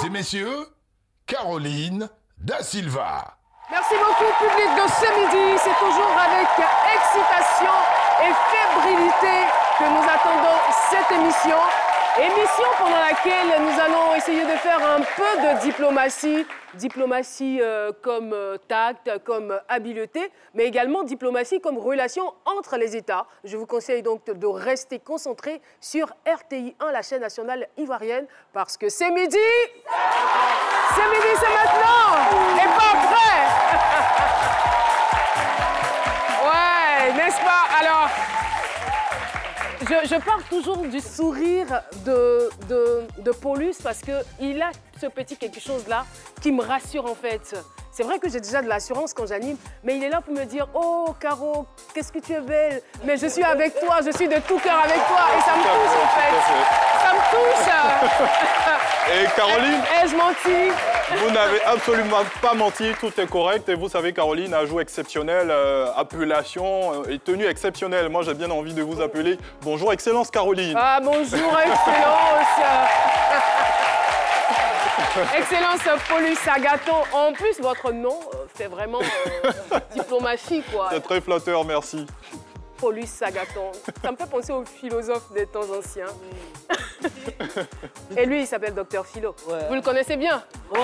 Mesdames et messieurs, Caroline Da Silva. Merci beaucoup, public de ce midi. C'est toujours avec excitation et fébrilité que nous attendons cette émission. Émission pendant laquelle nous allons essayer de faire un peu de diplomatie. Diplomatie comme tact, comme habileté, mais également diplomatie comme relation entre les États. Je vous conseille donc de rester concentré sur RTI 1, la chaîne nationale ivoirienne, parce que c'est midi. C'est midi, c'est maintenant. Et pas après. Ouais, n'est-ce pas? Alors, je parle toujours du sourire de Paulus parce qu'il a ce petit quelque chose-là qui me rassure en fait. C'est vrai que j'ai déjà de l'assurance quand j'anime, mais il est là pour me dire « Oh, Caro, qu'est-ce que tu es belle, mais je suis avec toi, je suis de tout cœur avec toi. » Et ça me touche en fait. Ça me touche. Et Caroline, ai-je menti? Vous n'avez absolument pas menti, tout est correct. Et vous savez, Caroline, un jour exceptionnel, appellation et tenue exceptionnelle. Moi, j'ai bien envie de vous appeler « Bonjour, Excellence Caroline ». Ah, bonjour, Excellence. Excellence Paulus Agathon. En plus, votre nom fait vraiment diplomatie, quoi. C'est très flatteur, merci. Paulus Agathon. Ça me fait penser aux philosophes des temps anciens. Et lui, il s'appelle Docteur Philo. Ouais. Vous le connaissez bien? Ouais.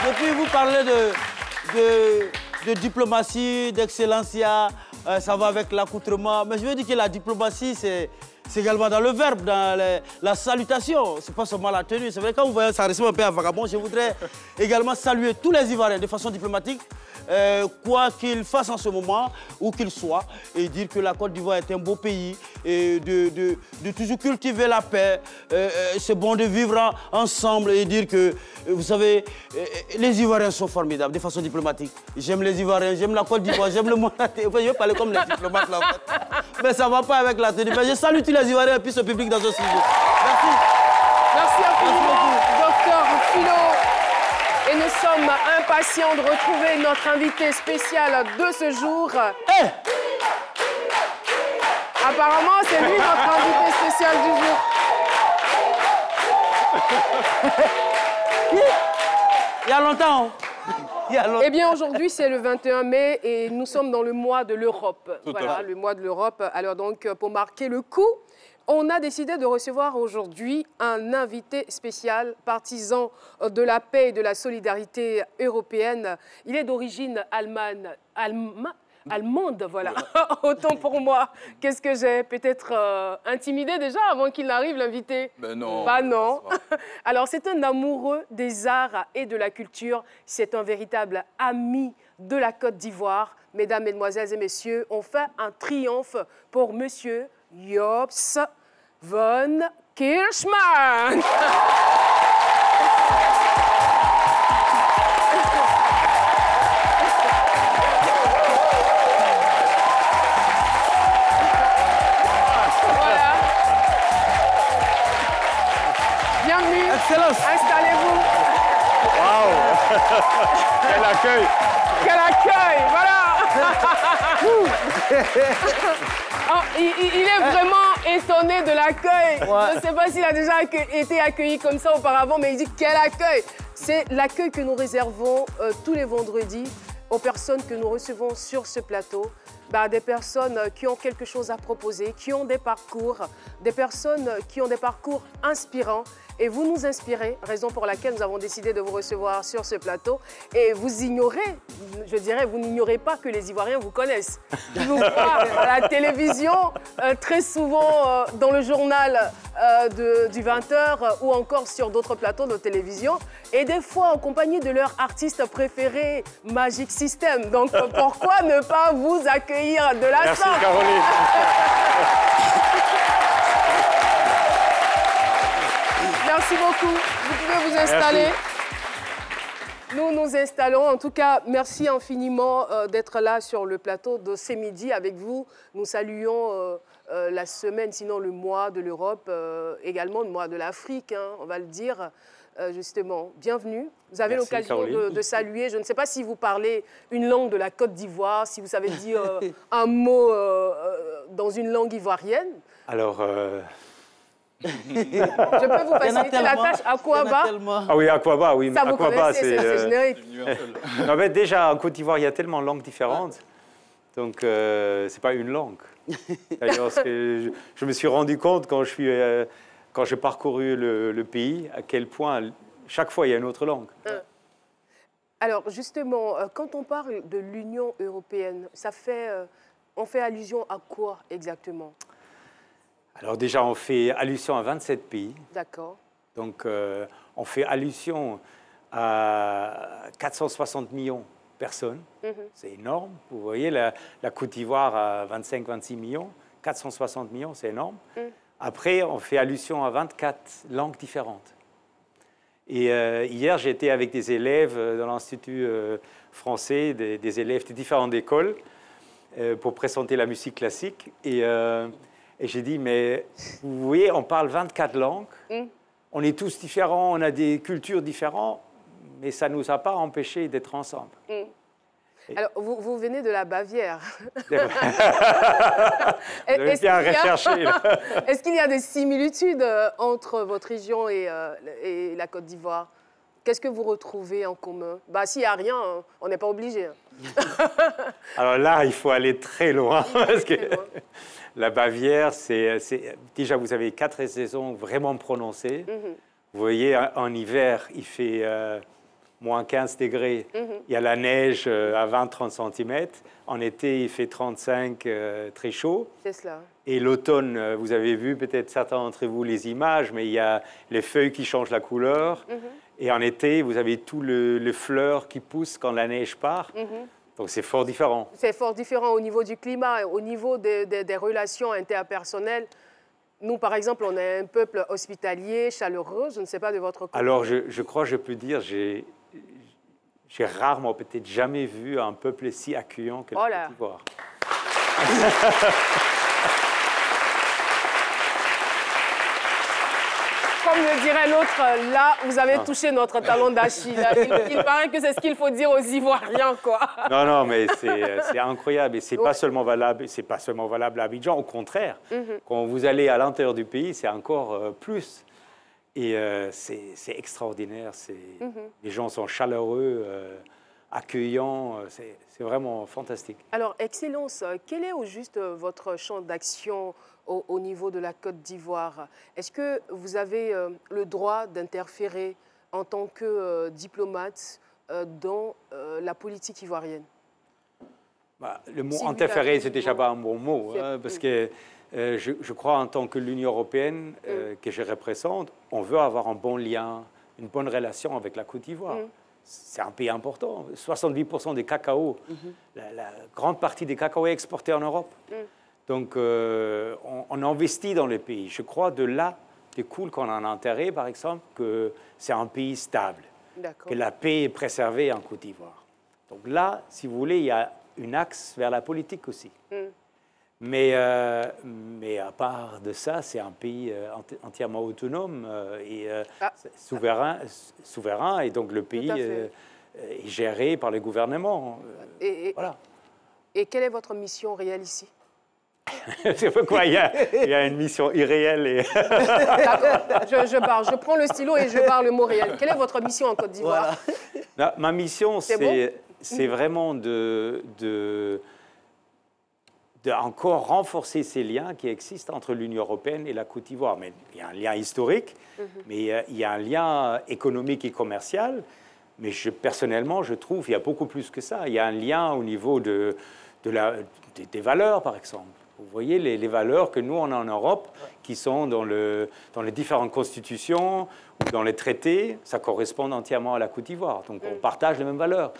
Depuis, vous parlez de diplomatie, d'excellencia, ça va avec l'accoutrement. Mais je veux dire que la diplomatie, c'est également dans le verbe, dans la salutation. C'est pas seulement la tenue. C'est vrai, quand vous voyez ça ressemble un peu à vagabond, je voudrais également saluer tous les Ivoiriens de façon diplomatique, quoi qu'ils fassent en ce moment, où qu'ils soient, et dire que la Côte d'Ivoire est un beau pays, et de toujours cultiver la paix. C'est bon de vivre ensemble et dire que, vous savez, les Ivoiriens sont formidables de façon diplomatique. J'aime les Ivoiriens, j'aime la Côte d'Ivoire, j'aime le monde. Enfin, je vais parler comme les diplomates là, en fait. Mais ça ne va pas avec la tenue. Mais je salue tous les Ivoiriens et puis ce public dans ce sujet. Merci. Merci infiniment, Docteur Philo. Et nous sommes impatients de retrouver notre invité spécial de ce jour. Hey! Apparemment, c'est lui notre invité spécial du jour. Il y a longtemps. Eh bien, aujourd'hui, c'est le 21 mai et nous sommes dans le mois de l'Europe. Voilà, le mois de l'Europe. Alors donc, pour marquer le coup, on a décidé de recevoir aujourd'hui un invité spécial, partisan de la paix et de la solidarité européenne. Il est d'origine allemande, voilà. Autant pour moi. Qu'est-ce que j'ai peut-être intimidé déjà avant qu'il n'arrive, l'invité? Ben non. Bah non. Alors, c'est un amoureux des arts et de la culture. C'est un véritable ami de la Côte d'Ivoire. Mesdames, Mesdemoiselles et Messieurs, on fait un triomphe pour Monsieur Jops von Kirchmann. Bienvenue. Excellence. Installez-vous. Waouh. Quel accueil. Quel accueil, voilà. Oh, il est vraiment étonné de l'accueil. Ouais. Je ne sais pas s'il a déjà été accueilli comme ça auparavant, mais il dit quel accueil. C'est l'accueil que nous réservons tous les vendredis aux personnes que nous recevons sur ce plateau. Des personnes qui ont quelque chose à proposer, qui ont des parcours, des personnes qui ont des parcours inspirants. Et vous nous inspirez, raison pour laquelle nous avons décidé de vous recevoir sur ce plateau. Et vous ignorez, je dirais, vous n'ignorez pas que les Ivoiriens vous connaissent. Ils vous voient à la télévision, très souvent dans le journal du 20h ou encore sur d'autres plateaux de télévision. Et des fois en compagnie de leur artiste préféré, Magic System. Donc pourquoi ne pas vous accueillir de la sorte? Merci Caroline. Merci beaucoup. Vous pouvez vous installer. Merci. Nous nous installons. En tout cas, merci infiniment d'être là sur le plateau de ce midi avec vous. Nous saluons la semaine, sinon le mois de l'Europe, également le mois de l'Afrique, hein, on va le dire. Justement, bienvenue. Vous avez l'occasion de saluer. Je ne sais pas si vous parlez une langue de la Côte d'Ivoire, si vous savez dire un mot dans une langue ivoirienne. Alors, Je peux vous faciliter la tâche. Aquaba. ah oui, Aquaba, oui. Ça, vous Aquaba, connaissez, c'est générique. Non, mais déjà, en Côte d'Ivoire, il y a tellement de langues différentes. Donc, ce n'est pas une langue. D'ailleurs, je me suis rendu compte quand j'ai parcouru le pays, à quel point, chaque fois, il y a une autre langue. Alors, justement, quand on parle de l'Union européenne, on fait allusion à quoi exactement? Alors déjà, on fait allusion à 27 pays. D'accord. Donc, on fait allusion à 460 millions de personnes. C'est énorme. Vous voyez, la Côte d'Ivoire a 25-26 millions. 460 millions, c'est énorme. Après, on fait allusion à 24 langues différentes. Et hier, j'étais avec des élèves dans l'Institut français, des élèves de différentes écoles, pour présenter la musique classique. Et j'ai dit, mais vous voyez, on parle 24 langues, on est tous différents, on a des cultures différentes, mais ça ne nous a pas empêchés d'être ensemble. Alors, vous venez de la Bavière. Vous avez bien recherché. Est-ce qu'il y a des similitudes entre votre région et la Côte d'Ivoire? Qu'est-ce que vous retrouvez en commun? Bah, s'il n'y a rien, on n'est pas obligé. Alors là, il faut aller très loin, parce que la Bavière, déjà, vous avez 4 saisons vraiment prononcées. Vous voyez, en hiver, il fait moins 15 degrés. Il y a la neige à 20-30 cm. En été, il fait 35, très chaud. C'est cela. Et l'automne, vous avez vu peut-être certains d'entre vous les images, mais il y a les feuilles qui changent la couleur. Et en été, vous avez tout les fleurs qui poussent quand la neige part. Donc c'est fort différent. C'est fort différent au niveau du climat, au niveau des relations interpersonnelles. Nous, par exemple, on est un peuple hospitalier, chaleureux. Je ne sais pas de votre côté. Alors, je crois que je peux dire, j'ai rarement, peut-être jamais vu un peuple si accueillant que le Côte d'Ivoire. Comme le dirait l'autre, là, vous avez touché notre talon d'Achille. Il paraît que c'est ce qu'il faut dire aux Ivoiriens, quoi. Non, mais c'est incroyable. Et c'est pas seulement valable à Abidjan. Au contraire, quand vous allez à l'intérieur du pays, c'est encore plus. Et c'est extraordinaire. Les gens sont chaleureux, accueillants. C'est vraiment fantastique. Alors, Excellence, quel est au juste votre champ d'action au niveau de la Côte d'Ivoire? Est-ce que vous avez le droit d'interférer en tant que diplomate dans la politique ivoirienne? Le mot interférer, c'est déjà pas un bon mot, parce que je crois en tant que l'Union européenne que je représente, on veut avoir un bon lien, une bonne relation avec la Côte d'Ivoire. C'est un pays important. 70% des cacao, la grande partie des cacao est exportée en Europe. Donc, on investit dans le pays. Je crois de là découle qu'on a un intérêt, par exemple, que c'est un pays stable, que la paix est préservée en Côte d'Ivoire. Donc là, si vous voulez, il y a un axe vers la politique aussi. Mais à part de ça, c'est un pays entièrement autonome et souverain, et donc le pays est géré par le gouvernement. Voilà. Et quelle est votre mission réelle ici? C'est pourquoi il y a une mission irréelle. D'accord, je prends le stylo et je barre le mot réel. Quelle est votre mission en Côte d'Ivoire? Ma mission, c'est vraiment de encore renforcer ces liens qui existent entre l'Union européenne et la Côte d'Ivoire. Mais il y a un lien historique, mais il y a un lien économique et commercial. Mais personnellement, je trouve qu'il y a beaucoup plus que ça. Il y a un lien au niveau des valeurs, par exemple. Vous voyez les valeurs que nous, on a en Europe, qui sont dans les différentes constitutions ou dans les traités, ça correspond entièrement à la Côte d'Ivoire. Donc, on partage les mêmes valeurs.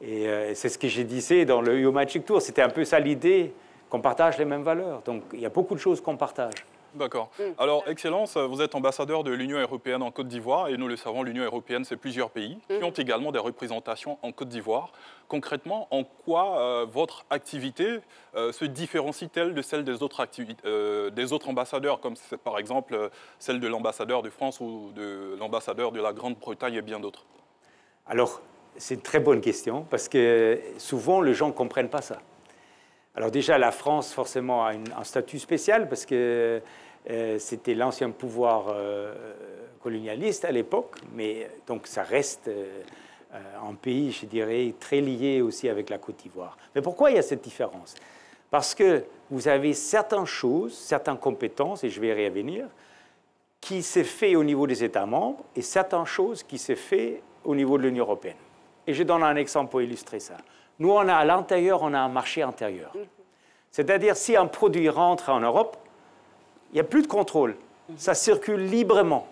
Et c'est ce que j'ai dit dans le Yo Magic Tour. C'était un peu ça l'idée, qu'on partage les mêmes valeurs. Donc, il y a beaucoup de choses qu'on partage. D'accord. Alors, Excellence, vous êtes ambassadeur de l'Union européenne en Côte d'Ivoire et nous le savons, l'Union européenne, c'est plusieurs pays qui ont également des représentations en Côte d'Ivoire. Concrètement, en quoi votre activité se différencie-t-elle de celle des autres ambassadeurs, comme par exemple celle de l'ambassadeur de France ou de l'ambassadeur de la Grande-Bretagne et bien d'autres? Alors, c'est une très bonne question parce que souvent, les gens ne comprennent pas ça. Alors déjà, la France, forcément, a un statut spécial parce que c'était l'ancien pouvoir colonialiste à l'époque, mais donc ça reste un pays, je dirais, très lié aussi avec la Côte d'Ivoire. Mais pourquoi il y a cette différence? Parce que vous avez certaines choses, certaines compétences, et je vais y revenir, qui s'est fait au niveau des États membres et certaines choses qui s'est fait au niveau de l'Union européenne. Et je donne un exemple pour illustrer ça. Nous, à l'intérieur, on a un marché intérieur. C'est-à-dire, si un produit rentre en Europe, il n'y a plus de contrôle. Ça circule librement.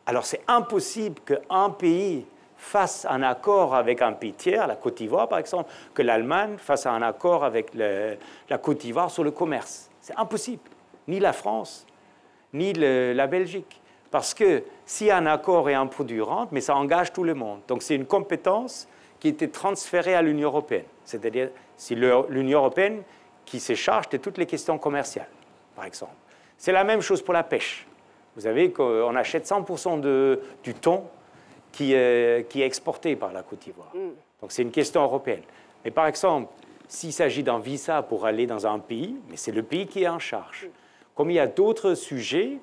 Alors, c'est impossible qu'un pays fasse un accord avec un pays tiers, la Côte d'Ivoire par exemple, que l'Allemagne fasse un accord avec la Côte d'Ivoire sur le commerce. C'est impossible. Ni la France, ni la Belgique. Parce que s'il y a un accord et un produit rentre, mais ça engage tout le monde. Donc c'est une compétence qui était transférée à l'Union européenne. C'est-à-dire, c'est l'Union européenne qui se charge de toutes les questions commerciales, par exemple. C'est la même chose pour la pêche. Vous savez qu'on achète 100% du thon qui est exporté par la Côte d'Ivoire. Donc c'est une question européenne. Mais par exemple, s'il s'agit d'un visa pour aller dans un pays, mais c'est le pays qui est en charge. Comme il y a d'autres sujets,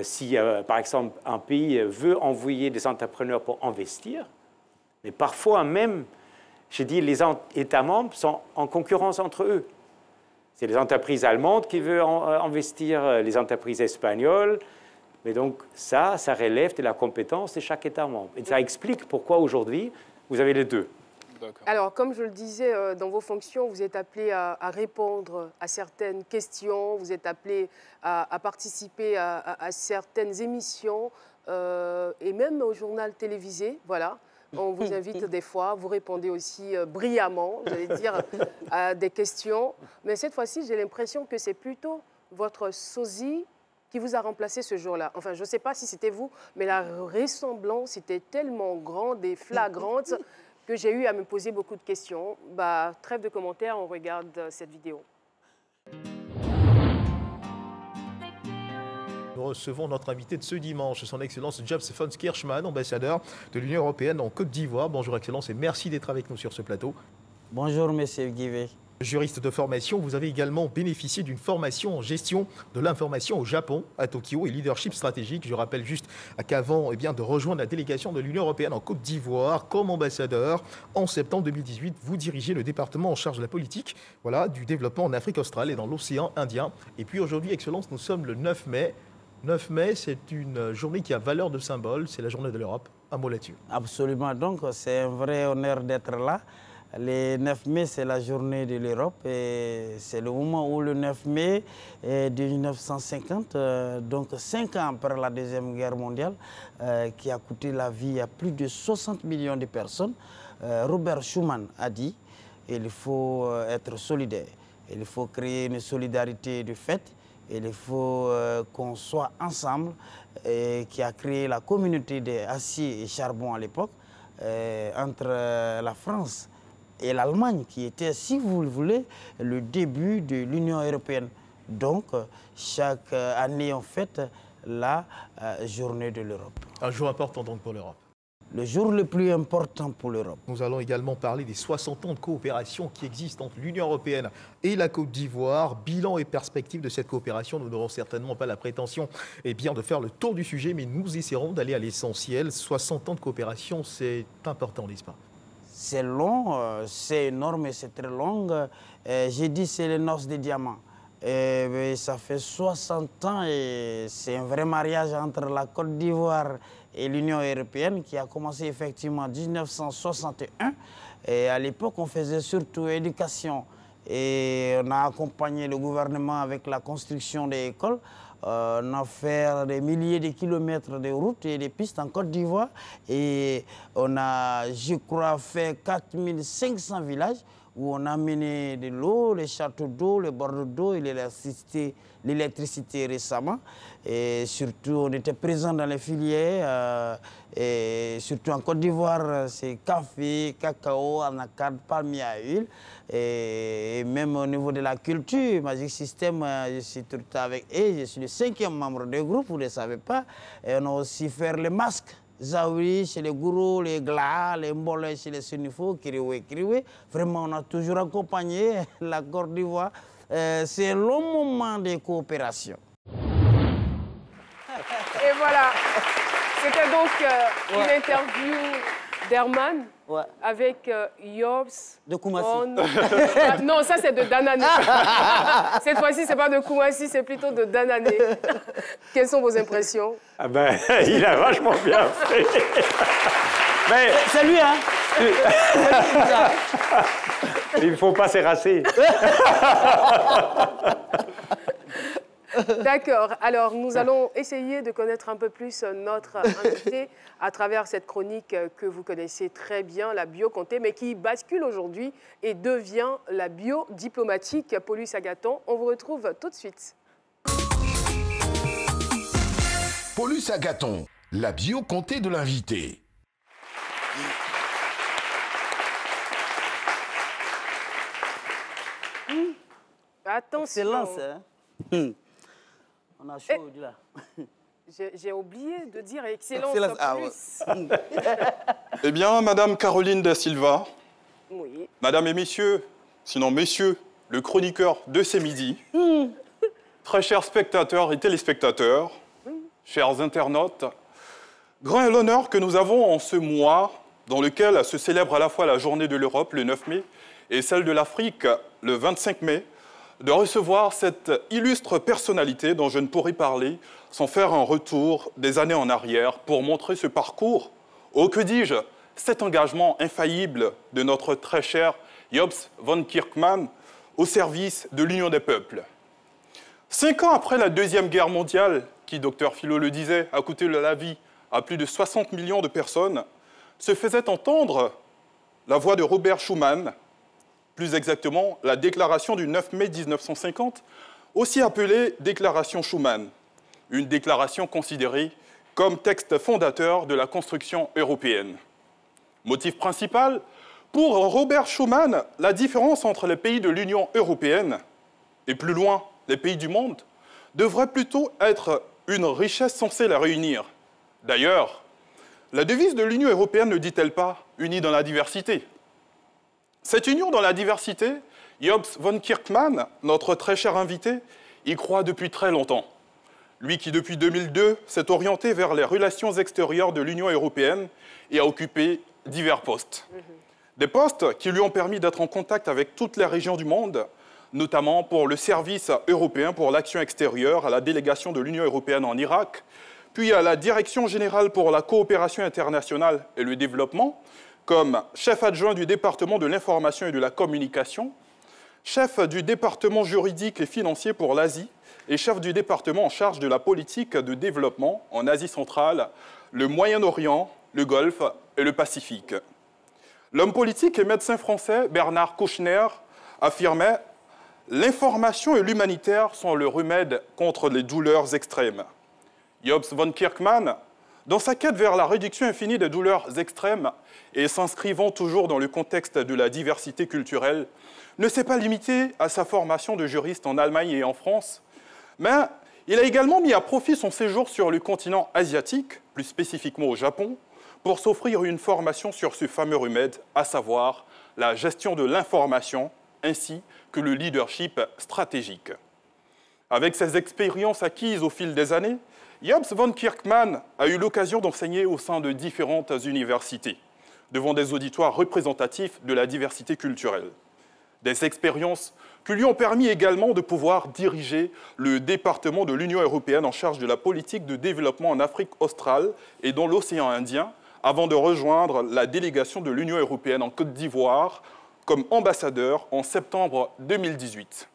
si par exemple un pays veut envoyer des entrepreneurs pour investir, mais parfois même, je dis, les États membres sont en concurrence entre eux. C'est les entreprises allemandes qui veulent investir, les entreprises espagnoles. Mais donc ça relève de la compétence de chaque État membre. Et ça explique pourquoi aujourd'hui, vous avez les deux. Alors, comme je le disais, dans vos fonctions, vous êtes appelé à répondre à certaines questions, vous êtes appelé à participer à certaines émissions et même au journal télévisé, voilà. On vous invite des fois, vous répondez aussi brillamment, j'allais dire, à des questions. Mais cette fois-ci, j'ai l'impression que c'est plutôt votre sosie qui vous a remplacé ce jour-là. Enfin, je ne sais pas si c'était vous, mais la ressemblance était tellement grande et flagrante que j'ai eu à me poser beaucoup de questions. Bah, trêve de commentaires, on regarde cette vidéo. Nous recevons notre invité de ce dimanche, son Excellence Jaap van Schierschman, ambassadeur de l'Union européenne en Côte d'Ivoire. Bonjour Excellence et merci d'être avec nous sur ce plateau. Bonjour Monsieur Guivet. Juriste de formation, vous avez également bénéficié d'une formation en gestion de l'information au Japon, à Tokyo, et leadership stratégique. Je rappelle juste qu'avant de rejoindre la délégation de l'Union européenne en Côte d'Ivoire comme ambassadeur, en septembre 2018, vous dirigez le département en charge de la politique, voilà, du développement en Afrique australe et dans l'océan Indien. Et puis aujourd'hui, Excellence, nous sommes le 9 mai. 9 mai, c'est une journée qui a valeur de symbole, c'est la journée de l'Europe. Un mot là-dessus. Absolument, donc c'est un vrai honneur d'être là. Le 9 mai, c'est la journée de l'Europe et c'est le moment où le 9 mai de 1950, donc 5 ans après la Deuxième Guerre mondiale, qui a coûté la vie à plus de 60 millions de personnes, Robert Schuman a dit qu'il faut être solidaire, il faut créer une solidarité de fait, il faut qu'on soit ensemble, qui a créé la communauté d'acier et charbon à l'époque, entre la France et l'Allemagne, qui était, si vous le voulez, le début de l'Union européenne. Donc, chaque année, on fête la journée de l'Europe. Un jour important donc pour l'Europe. Le jour le plus important pour l'Europe. Nous allons également parler des 60 ans de coopération qui existent entre l'Union européenne et la Côte d'Ivoire. Bilan et perspective de cette coopération. Nous n'aurons certainement pas la prétention de faire le tour du sujet, mais nous essaierons d'aller à l'essentiel. 60 ans de coopération, c'est important, n'est-ce pas? C'est long, c'est énorme et c'est très long. J'ai dit c'est les noces des diamants. Ça fait 60 ans et c'est un vrai mariage entre la Côte d'Ivoire et l'Union européenne qui a commencé effectivement en 1961. Et à l'époque, on faisait surtout éducation et on a accompagné le gouvernement avec la construction des écoles. On a fait des milliers de kilomètres de routes et de pistes en Côte d'Ivoire et on a, je crois, fait 4500 villages où on a mené de l'eau, les châteaux d'eau, les bords d'eau et l'électricité récemment. Et surtout, on était présents dans les filières, et surtout en Côte d'Ivoire, c'est café, cacao, anacarde, palmier à huile. Et même au niveau de la culture, Magic System, je suis tout avec eux, je suis le 5e membre du groupe, vous ne le savez pas. Et on a aussi fait les masques Zawi chez les gourous, les Glas, les Mbolais chez les Sénifo, Kiriwe. Vraiment, on a toujours accompagné la Côte d'Ivoire. C'est le moment des coopérations. Et voilà, c'était donc une interview d'Herman avec Yobs. De Koumassi. Non, ça c'est de Danané. Cette fois-ci, c'est pas de Koumassi, c'est plutôt de Danané. Quelles sont vos impressions? Ah ben, il a vachement bien fait. Mais c'est lui, hein? Il ne faut pas s'érasser. D'accord. Alors, nous allons essayer de connaître un peu plus notre invité à travers cette chronique que vous connaissez très bien, la bio comté, mais qui bascule aujourd'hui et devient la bio diplomatique. Paulus Agathon, on vous retrouve tout de suite. Paulus Agathon, la bio comté de l'invité. Attention. Excellence, hein? On a chaud, là. J'ai oublié de dire excellence. Eh bien, Madame Caroline Da Silva, oui. Madame et Messieurs, sinon Messieurs, le chroniqueur de ces midis, très chers spectateurs et téléspectateurs, chers internautes, grand est l'honneur que nous avons en ce mois dans lequel se célèbre à la fois la journée de l'Europe, le 9 mai, et celle de l'Afrique, le 25 mai, de recevoir cette illustre personnalité dont je ne pourrais parler sans faire un retour des années en arrière pour montrer ce parcours, ou que dis-je, cet engagement infaillible de notre très cher Jobbes van Kerkman au service de l'Union des peuples. 5 ans après la Deuxième Guerre mondiale, qui, docteur Philo le disait, a coûté la vie à plus de 60 millions de personnes, se faisait entendre la voix de Robert Schuman, plus exactement la déclaration du 9 mai 1950, aussi appelée Déclaration Schuman, une déclaration considérée comme texte fondateur de la construction européenne. Motif principal, pour Robert Schuman, la différence entre les pays de l'Union européenne et plus loin les pays du monde devrait plutôt être une richesse censée la réunir. D'ailleurs, la devise de l'Union européenne ne dit-elle pas « unie dans la diversité ». Cette union dans la diversité, Jobbes van Kerkman, notre très cher invité, y croit depuis très longtemps. Lui qui, depuis 2002, s'est orienté vers les relations extérieures de l'Union européenne et a occupé divers postes. Des postes qui lui ont permis d'être en contact avec toutes les régions du monde, notamment pour le service européen pour l'action extérieure à la délégation de l'Union européenne en Irak, puis à la Direction générale pour la coopération internationale et le développement, comme chef adjoint du département de l'information et de la communication, chef du département juridique et financier pour l'Asie et chef du département en charge de la politique de développement en Asie centrale, le Moyen-Orient, le Golfe et le Pacifique. L'homme politique et médecin français Bernard Kouchner affirmait « L'information et l'humanitaire sont le remède contre les douleurs extrêmes ». Jobbes van Kerkman, dans sa quête vers la réduction infinie des douleurs extrêmes et s'inscrivant toujours dans le contexte de la diversité culturelle, ne s'est pas limité à sa formation de juriste en Allemagne et en France, mais il a également mis à profit son séjour sur le continent asiatique, plus spécifiquement au Japon, pour s'offrir une formation sur ce fameux remède, à savoir la gestion de l'information ainsi que le leadership stratégique. Avec ses expériences acquises au fil des années, Jobbes van Kerkman a eu l'occasion d'enseigner au sein de différentes universités, devant des auditoires représentatifs de la diversité culturelle. Des expériences qui lui ont permis également de pouvoir diriger le département de l'Union européenne en charge de la politique de développement en Afrique australe et dans l'océan Indien, avant de rejoindre la délégation de l'Union européenne en Côte d'Ivoire comme ambassadeur en septembre 2018.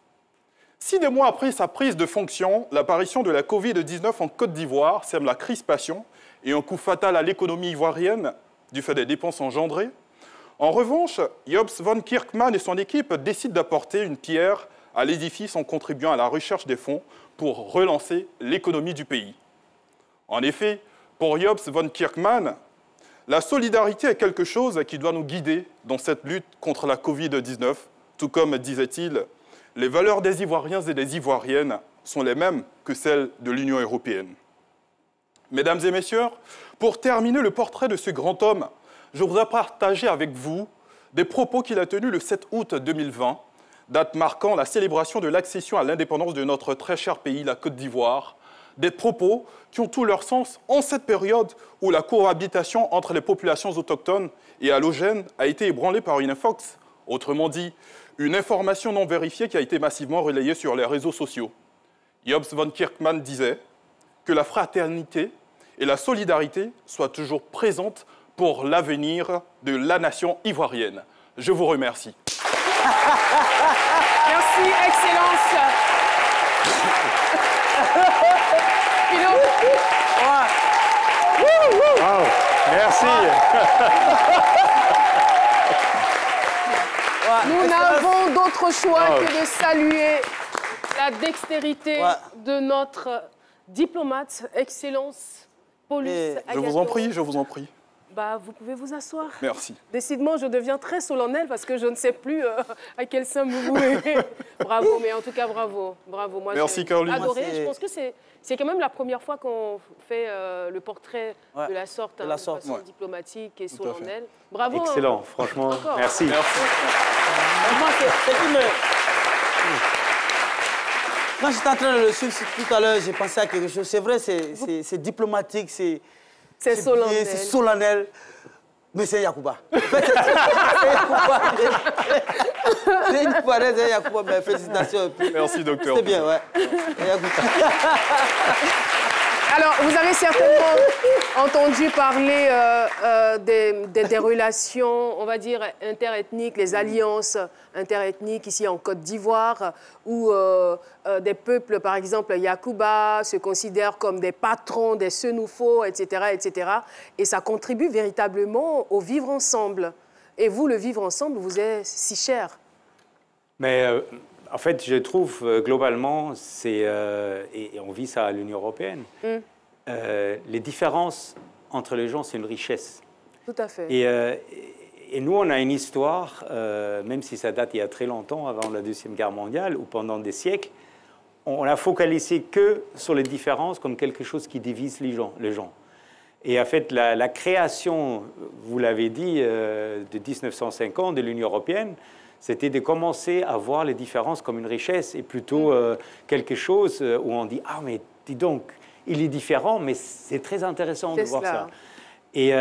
6 mois après sa prise de fonction, l'apparition de la Covid-19 en Côte d'Ivoire sème la crispation et un coup fatal à l'économie ivoirienne du fait des dépenses engendrées. En revanche, Jobbes van Kerkman et son équipe décident d'apporter une pierre à l'édifice en contribuant à la recherche des fonds pour relancer l'économie du pays. En effet, pour Jobbes van Kerkman, la solidarité est quelque chose qui doit nous guider dans cette lutte contre la Covid-19, tout comme, disait-il, les valeurs des Ivoiriens et des Ivoiriennes sont les mêmes que celles de l'Union européenne. Mesdames et messieurs, pour terminer le portrait de ce grand homme, je voudrais partager avec vous des propos qu'il a tenus le 7 août 2020, date marquant la célébration de l'accession à l'indépendance de notre très cher pays, la Côte d'Ivoire. Des propos qui ont tout leur sens en cette période où la cohabitation entre les populations autochtones et allogènes a été ébranlée par une infox, autrement dit, une information non vérifiée qui a été massivement relayée sur les réseaux sociaux. Jobs von Kirkman disait que la fraternité et la solidarité soient toujours présentes pour l'avenir de la nation ivoirienne. Je vous remercie. Merci, Excellence. Wow, merci. Nous n'avons d'autre choix que de saluer la dextérité de notre diplomate, Excellence Paulus Agathon. Je vous en prie, je vous en prie. Bah, vous pouvez vous asseoir. Merci. Décidément, je deviens très solennelle parce que je ne sais plus à quelle somme vous voulez. Bravo, mais en tout cas, bravo. Bravo. Moi, merci, Caroline. Adoré. Je pense que c'est quand même la première fois qu'on fait le portrait de la sorte, de façon diplomatique et solennelle. Bravo. Excellent, franchement. Encore. Merci. Merci. Moi, quand j'étais en train de le suivre tout à l'heure, j'ai pensé à quelque chose. C'est vrai, c'est diplomatique, c'est solennel. C'est solennel. Mais c'est Yacouba. C'est Yacouba, mais félicitations. Merci, docteur. C'est bien, ouais. Alors, vous avez certainement entendu parler des relations, on va dire, interethniques, les alliances interethniques ici en Côte d'Ivoire, où des peuples, par exemple, Yacouba, se considèrent comme des patrons des Senoufo, etc., etc. Et ça contribue véritablement au vivre ensemble. Et vous, le vivre ensemble, vous est si cher. Mais en fait, je trouve globalement, et on vit ça à l'Union européenne, les différences entre les gens, c'est une richesse. Tout à fait. Et nous, on a une histoire, même si ça date il y a très longtemps, avant la Deuxième Guerre mondiale, ou pendant des siècles, on a focalisé que sur les différences comme quelque chose qui divise les gens. Et en fait, la création, vous l'avez dit, de 1950 de l'Union européenne, c'était de commencer à voir les différences comme une richesse et plutôt quelque chose où on dit « Ah, mais dis donc, il est différent, mais c'est très intéressant de voir ça. » Et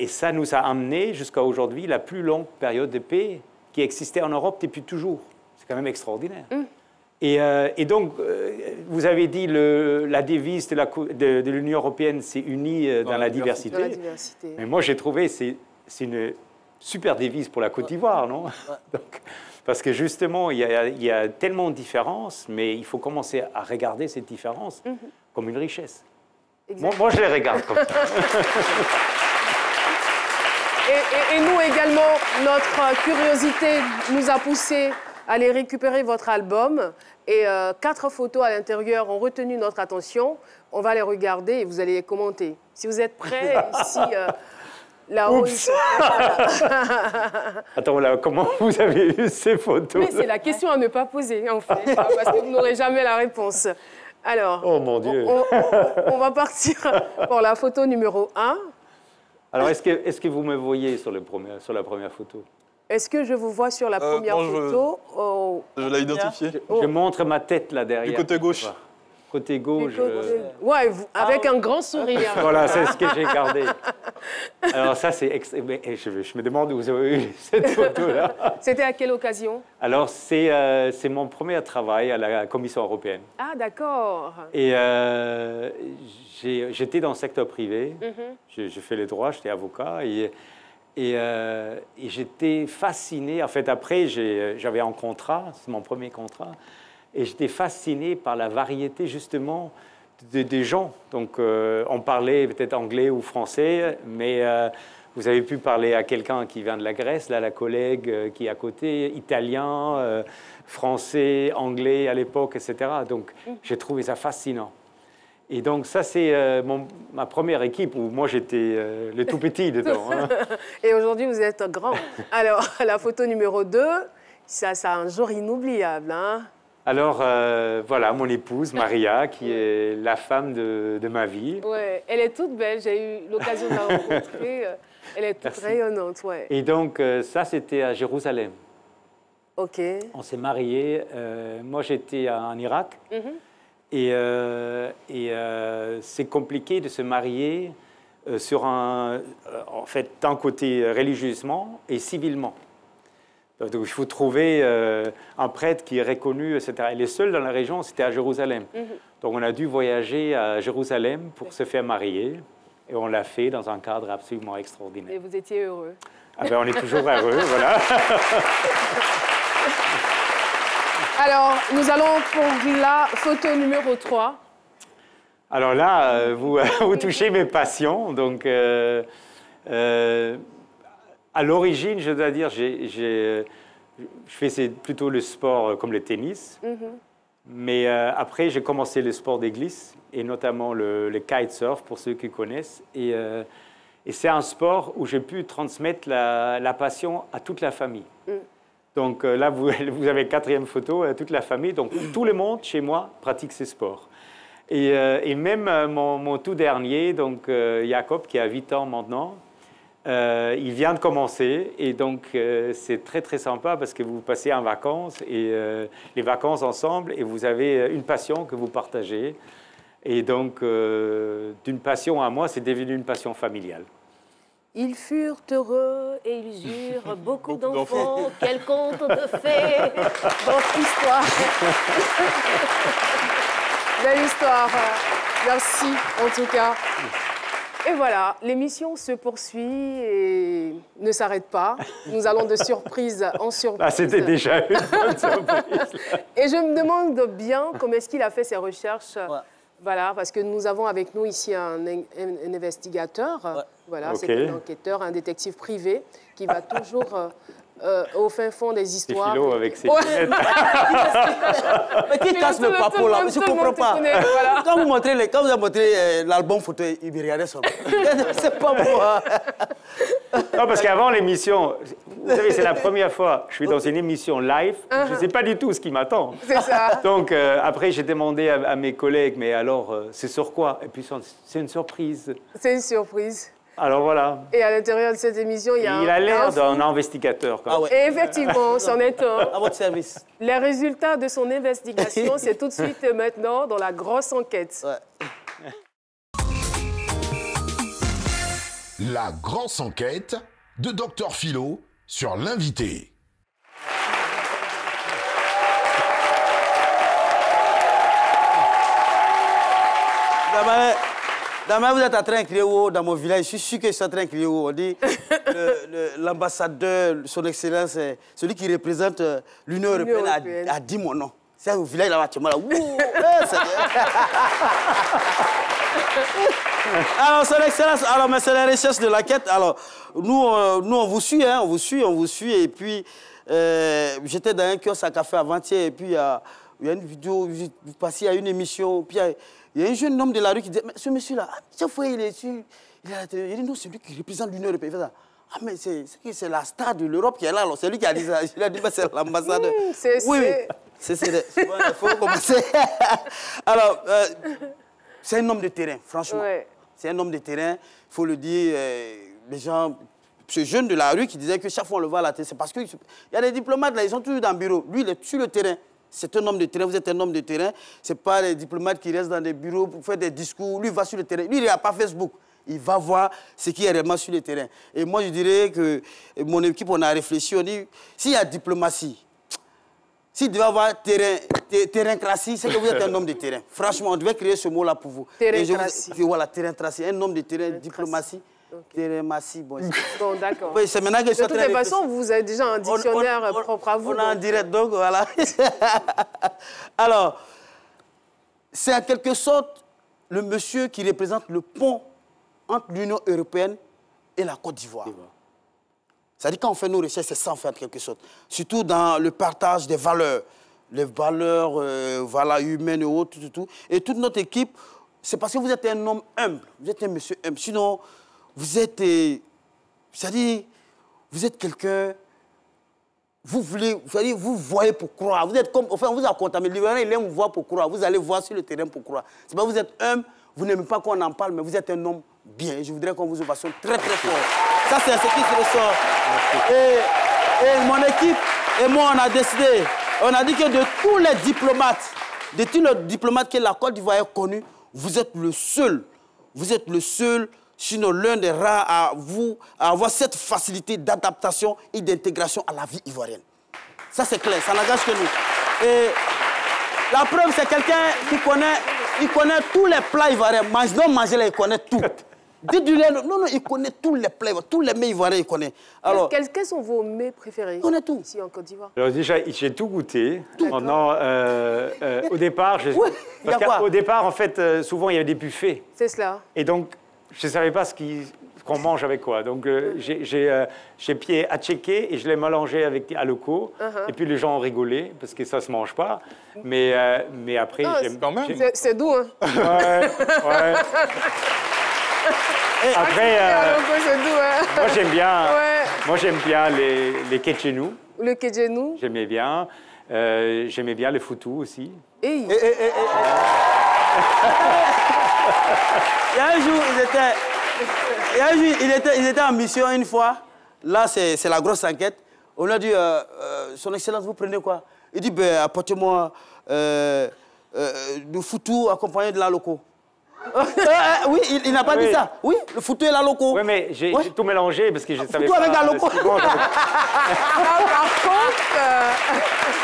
ça nous a amené jusqu'à aujourd'hui la plus longue période de paix qui existait en Europe depuis toujours. C'est quand même extraordinaire. Et donc, vous avez dit la devise de l'Union européenne, c'est unie dans la diversité. Dans la diversité. Mais moi, j'ai trouvé c'est une super devise pour la Côte d'Ivoire, non? Donc, parce que justement, il y a tellement de différences, mais il faut commencer à regarder ces différences comme une richesse. Moi, je les regarde comme ça. Et nous également, notre curiosité nous a poussé à aller récupérer votre album. Et 4 photos à l'intérieur ont retenu notre attention. On va les regarder et vous allez les commenter. Si vous êtes prêts, ici, là-haut... Attends, là, comment vous avez eu ces photos? Mais c'est la question à ne pas poser, en fait, parce que vous n'aurez jamais la réponse. Alors, oh mon Dieu. On va partir pour la photo numéro 1. Alors, est-ce que vous me voyez sur la première photo? Est-ce que je vous vois sur la première photo? Je l'ai identifié. Je montre ma tête là derrière. Du côté gauche. Côté gauche. Ouais, avec un grand sourire. Voilà, c'est ce que j'ai gardé. Alors ça, c'est... Je me demande où vous avez eu cette photo-là. C'était à quelle occasion? Alors, c'est mon premier travail à la Commission européenne. Ah, d'accord. Et j'étais dans le secteur privé. J'ai fait les droits, j'étais avocat. Et j'étais fasciné. En fait, après, j'avais un contrat, c'est mon premier contrat. Et j'étais fasciné par la variété, justement, des gens. Donc, on parlait peut-être anglais ou français, mais vous avez pu parler à quelqu'un qui vient de la Grèce, là, la collègue qui est à côté, italien, français, anglais à l'époque, etc. Donc, j'ai trouvé ça fascinant. Et donc, ça, c'est ma première équipe où moi, j'étais le tout petit dedans. Hein. Et aujourd'hui, vous êtes grand. Alors, la photo numéro 2, ça a un jour inoubliable, hein? Alors, voilà, mon épouse, Maria, qui est la femme de ma vie. Ouais, elle est toute belle. J'ai eu l'occasion de la rencontrer. Elle est toute rayonnante, ouais. Et donc, ça, c'était à Jérusalem. OK. On s'est mariés. Moi, j'étais en Irak. Et c'est compliqué de se marier sur en fait, d'un côté religieusement et civilement. Donc, il faut trouver un prêtre qui est reconnu, etc. Et les seuls dans la région, c'était à Jérusalem. Donc, on a dû voyager à Jérusalem pour se faire marier. Et on l'a fait dans un cadre absolument extraordinaire. Et vous étiez heureux. Ah ben, on est toujours heureux, voilà. Alors, nous allons pour la photo numéro 3. Alors là, vous touchez mes passions. Donc, à l'origine, je dois dire, je faisais plutôt le sport comme le tennis. Mais après, j'ai commencé le sport de glisse, et notamment le kitesurf, pour ceux qui connaissent. Et c'est un sport où j'ai pu transmettre la passion à toute la famille. Donc là, vous avez 4e photo, toute la famille. Donc tout le monde, chez moi, pratique ces sports. Et même mon tout dernier, donc Jacob, qui a 8 ans maintenant, il vient de commencer. Et donc c'est très, très sympa parce que vous passez en vacances, et les vacances ensemble, et vous avez une passion que vous partagez. Et donc, d'une passion à moi, c'est devenu une passion familiale. Ils furent heureux et ils eurent beaucoup d'enfants. Quel conte de fées, votre histoire. Belle histoire. Merci, en tout cas. Et voilà, l'émission se poursuit et ne s'arrête pas. Nous allons de surprise en surprise. Ah, c'était déjà une bonne surprise. Et je me demande bien comment est-ce qu'il a fait ses recherches. Voilà, parce que nous avons avec nous ici un investigateur. Voilà, c'est un enquêteur, un détective privé qui va toujours au fin fond des histoires. C'est Philo avec ses lunettes. Mais qui casse le papo là? Je ne comprends pas. Voilà. Quand vous avez montré l'album photo, il me regardait sur c'est pas moi. Non, parce qu'avant l'émission, vous savez, c'est la première fois que je suis dans une émission live. Je ne sais pas du tout ce qui m'attend. C'est ça. Donc, après, j'ai demandé à mes collègues, mais alors, c'est sur quoi? Et puis, c'est une surprise. C'est une surprise. Alors, voilà. Et à l'intérieur de cette émission, il y a Il a l'air d'un investigateur. Ah ouais. Et effectivement, c'en est un. À votre service. Les résultats de son investigation, c'est tout de suite maintenant dans la grosse enquête. Ouais. La grosse enquête de Dr Philo sur l'invité. Demain, vous êtes en train de crier dans mon village. Je suis sûr que je suis en train de crier. On dit l'ambassadeur, son excellence, celui qui représente l'Union européenne a dit mon nom. C'est au village là-bas, tu m'as là. Alors, son excellence, mais c'est la recherche de l'enquête. Alors, nous, on vous suit, hein, on vous suit. Et puis, j'étais dans un kiosque à café avant-hier, et puis il y a une vidéo, vous passiez à une émission, puis il y a un jeune homme de la rue qui dit, mais ce monsieur-là, chaque fois il est sur... Il dit, non, c'est lui qui représente l'Union européenne. Ah, mais c'est la star de l'Europe qui est là, c'est lui qui a dit ça. Il a dit, c'est l'ambassadeur. Oui, il faut commencer. Alors, c'est un homme de terrain, franchement. Ouais. C'est un homme de terrain, il faut le dire. Les gens, ce jeune de la rue qui disait que chaque fois on le voit à la télé, c'est parce qu'il y a des diplomates là, ils sont toujours dans le bureau. Lui, il est sur le terrain. C'est un homme de terrain, vous êtes un homme de terrain. Ce n'est pas les diplomates qui restent dans des bureaux pour faire des discours. Lui, il va sur le terrain. Lui, il n'a pas Facebook. Il va voir ce qui est réellement sur le terrain. Et moi, je dirais que mon équipe, on a réfléchi, on dit, s'il y a diplomatie, s'il devait y avoir terrain-cratie, c'est que vous êtes un homme de terrain. Franchement, on devait créer ce mot-là pour vous. Terrain-cratie. Voilà, terrain-cratie. Un homme de terrain, diplomatie. Okay. Terrain-massie, bon, d'accord. Oui, c'est maintenant que je suis en train de toute façon, vous avez déjà un dictionnaire propre à vous. On est en direct, donc voilà. Alors, c'est en quelque sorte le monsieur qui représente le pont entre l'Union européenne et la Côte d'Ivoire. C'est-à-dire quand on fait nos recherches, c'est ça en fait, en quelque sorte. Surtout dans le partage des valeurs. Les valeurs voilà, humaines et autres, tout. Et toute notre équipe, c'est parce que vous êtes un homme humble. Vous êtes un monsieur humble. Sinon, vous êtes... c'est-à-dire, vous êtes quelqu'un... vous voyez pour croire. Vous êtes comme, enfin, vous avez contaminé. L'Ivoirien, il aime voir pour croire. Vous allez voir sur le terrain pour croire. C'est pas que vous êtes humble, vous n'aimez pas qu'on en parle, mais vous êtes un homme bien. Je voudrais qu'on vous ovationne très très fort. Ça, c'est ce qui se ressort. Et mon équipe et moi, on a décidé, on a dit que de tous les diplomates que la Côte d'Ivoire a connus, vous êtes le seul, sinon l'un des rares à avoir cette facilité d'adaptation et d'intégration à la vie ivoirienne. Ça, c'est clair, ça n'engage que nous. Et la preuve, c'est quelqu'un qui connaît tous les plats ivoiriens. Non, manger là, il connaît tout. Dites-lui, non, il connaît tous les plats, tous les mets ivoiriens, il connaît. Alors, quels sont vos mets préférés? Il connaît tout. Ici en Côte d'Ivoire. Alors déjà, j'ai tout goûté. Pendant, au départ, au départ, en fait, souvent, il y avait des buffets. C'est cela. Et donc, je ne savais pas ce qu'on mange avec quoi. Donc, j'ai pied à checker et je l'ai mélangé avec Aloko. Et puis, les gens ont rigolé parce que ça ne se mange pas. Mais après, j'aime quand même. C'est doux, hein? Ouais. Et après, moi j'aime bien les ketchenou. Le ketchenou. J'aimais bien le foutou aussi. Hey. Il y a un jour, ils étaient en mission une fois. Là, c'est la grosse enquête. On lui a dit, Son Excellence, vous prenez quoi? Il dit, ben, apportez-moi du foutou accompagné de la loco. Oui, il n'a pas dit ça. Oui, le foutu et la loco. Oui, mais j'ai tout mélangé parce que je savais pas. Avec la loco. Par contre...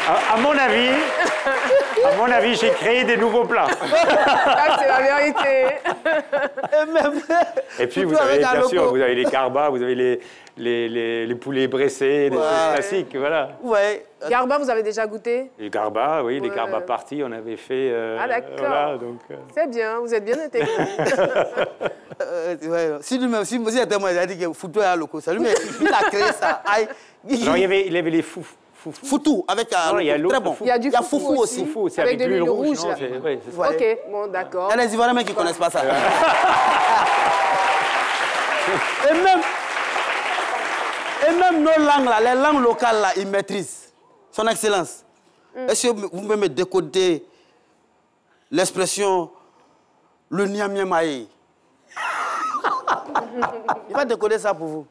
À mon avis, j'ai créé des nouveaux plats. Ça, c'est la vérité. Et puis, vous avez, bien sûr, vous avez les carbas, vous avez les poulets bressés, des choses classiques, voilà. Ouais. Garba, vous avez déjà goûté? Les garbas, oui, les garbas partis, on avait fait... ah, d'accord. Voilà, c'est bien, vous êtes bien intégré. Si vous êtes moi, il a dit que foutu à loco. Ça lui, mais il a créé ça. Alors, il y avait les foutou avec un très bon. Il y a du foufou aussi. Foufou, c'est avec de l'huile rouge. Oui, ok, bon, d'accord. Il y a les Ivoiriens qui ne connaissent pas ça. Et même nos langues, là, les langues locales, là, ils maîtrisent. Son Excellence, est-ce que vous pouvez me décoder l'expression le niamiamaï? Il va décoder ça pour vous.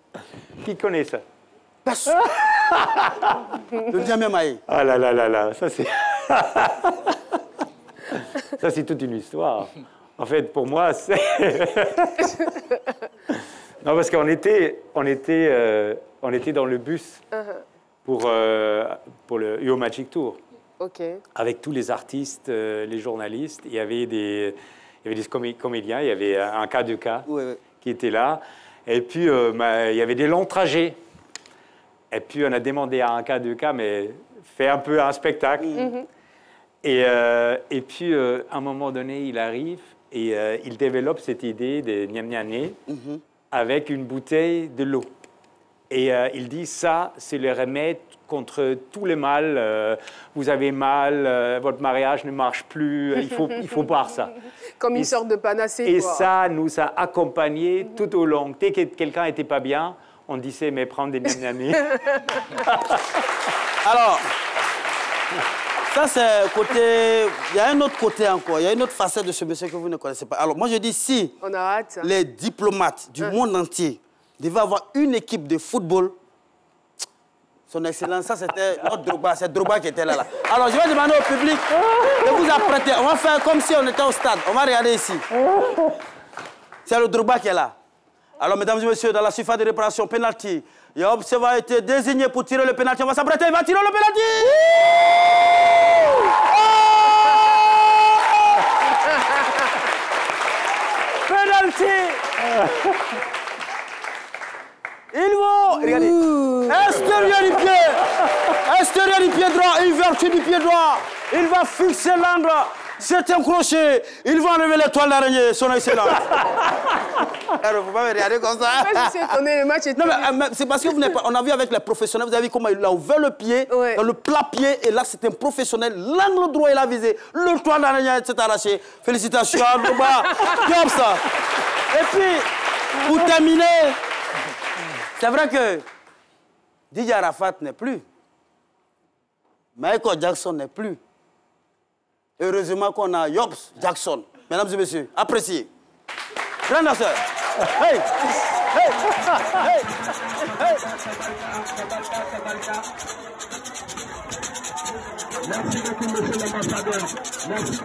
Qui connaît ça? Personne. Le niamiamaï. Ah là, ça c'est... Ça c'est toute une histoire. En fait, pour moi, c'est... Non, parce qu'on était dans le bus pour le UO Magic Tour. OK. Avec tous les artistes, les journalistes. Il y avait des comédiens, il y avait un K2K qui était là. Et puis, il y avait des longs trajets. Et puis, on a demandé à un K2K, mais fais un peu un spectacle. Et puis, à un moment donné, il arrive et il développe cette idée de gnam-gnané avec une bouteille de l'eau. Et il dit, ça, c'est le remède contre tous les mal. Vous avez mal, votre mariage ne marche plus, il faut boire ça. Comme une sorte de panacée. Et ça nous a accompagnés tout au long. Dès que quelqu'un n'était pas bien, on disait, mais prends des gnam-gnané. Alors, ça c'est côté... Il y a un autre côté encore, il y a une autre facette de ce monsieur que vous ne connaissez pas. Alors moi je dis, si on arrête. Les diplomates du monde entier devaient avoir une équipe de football, Son Excellence, ça c'était notre Drogba, c'est Drogba qui était là. Alors je vais demander au public de vous apprêter. On va faire comme si on était au stade. On va regarder ici. C'est le Drogba qui est là. Alors mesdames et messieurs, dans la surface de réparation, penalty. Yop, ça va être désigné pour tirer le penalty. On va s'apprêter, il va tirer le penalty. Penalty. Ils vont, regardez, extérieur du pied droit, ouverture du pied droit. Il va fixer l'angle. C'est un crochet. Il va enlever l'étoile d'araignée, Son Excellence. Alors, vous pouvez regarder comme ça. Je suis étonné, le match est... Non, mais c'est parce que vous n'avez pas... On a vu avec les professionnels, vous avez vu comment il a ouvert le pied, dans le plat pied, et là, c'est un professionnel. L'angle droit, il a visé. L'étoile d'araignée s'est arraché. Félicitations, Drogba. Comme ça. Et puis, pour terminer, c'est vrai que Didier Arafat n'est plus. Michael Jackson n'est plus. Heureusement qu'on a Yops Jackson. Mesdames et messieurs, appréciez. Grand danseur. Hey! Hey! Hey! Hey! Merci beaucoup, monsieur l'ambassadeur. Merci.